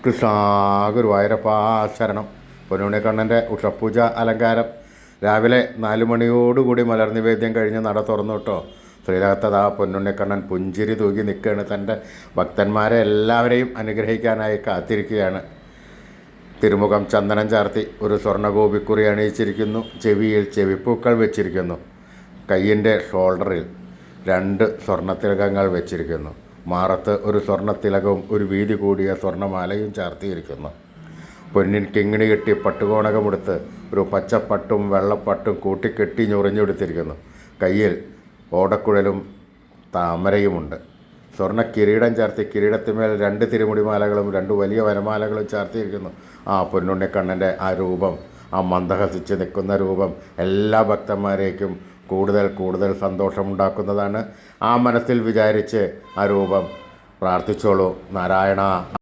കൃഷ്ണ ഗുരുവായൂരപ്പാ ശരണം. പൊന്നുണ്ണിക്കണ്ണൻ്റെ ഉഷപ്പൂജ അലങ്കാരം രാവിലെ 4 മണിയോടുകൂടി മലർനിവേദ്യം കഴിഞ്ഞ് നട തുറന്നു കേട്ടോ. ശ്രീരകത്തതാ പൊന്നുണ്ണിക്കണ്ണൻ പുഞ്ചിരി തൂകി നിൽക്കുകയാണ്. തൻ്റെ ഭക്തന്മാരെ എല്ലാവരെയും അനുഗ്രഹിക്കാനായി കാത്തിരിക്കുകയാണ്. തിരുമുഖം ചന്ദനം ചാർത്തി ഒരു സ്വർണ്ണഗോപിക്കുറി അണിയിച്ചിരിക്കുന്നു. ചെവിയിൽ ചെവിപ്പൂക്കൾ വെച്ചിരിക്കുന്നു. കയ്യിൻ്റെ ഷോൾഡറിൽ 2 സ്വർണ്ണത്തിലകങ്ങൾ വെച്ചിരിക്കുന്നു. മാറത്ത് ഒരു സ്വർണ്ണത്തിലകവും ഒരു വീതി കൂടിയ സ്വർണ്ണമാലയും ചാർത്തിയിരിക്കുന്നു. പൊന്നിൻ കിങ്ങിണി കെട്ടി പട്ടുകോണകമെടുത്ത് ഒരു പച്ചപ്പട്ടും വെള്ളപ്പട്ടും കൂട്ടിക്കെട്ടി ഞൊറിഞ്ഞെടുത്തിരിക്കുന്നു. കയ്യിൽ ഓടക്കുഴലും താമരയുമുണ്ട്. സ്വർണ്ണ കിരീടം ചാർത്തി കിരീടത്തിന്മേൽ 2 തിരുമുടിമാലകളും 2 വലിയ വനമാലകളും ചാർത്തിയിരിക്കുന്നു. ആ പൊന്നുണ്ണിക്കണ്ണൻ്റെ ആ രൂപം, ആ മന്ദഹസിച്ച് നിൽക്കുന്ന രൂപം എല്ലാ ഭക്തന്മാരേക്കും കൂടുതൽ സന്തോഷമുണ്ടാക്കുന്നതാണ്. ആ മനസ്സിൽ വിചാരിച്ച് ആ രൂപം പ്രാർത്ഥിച്ചോളൂ. നാരായണ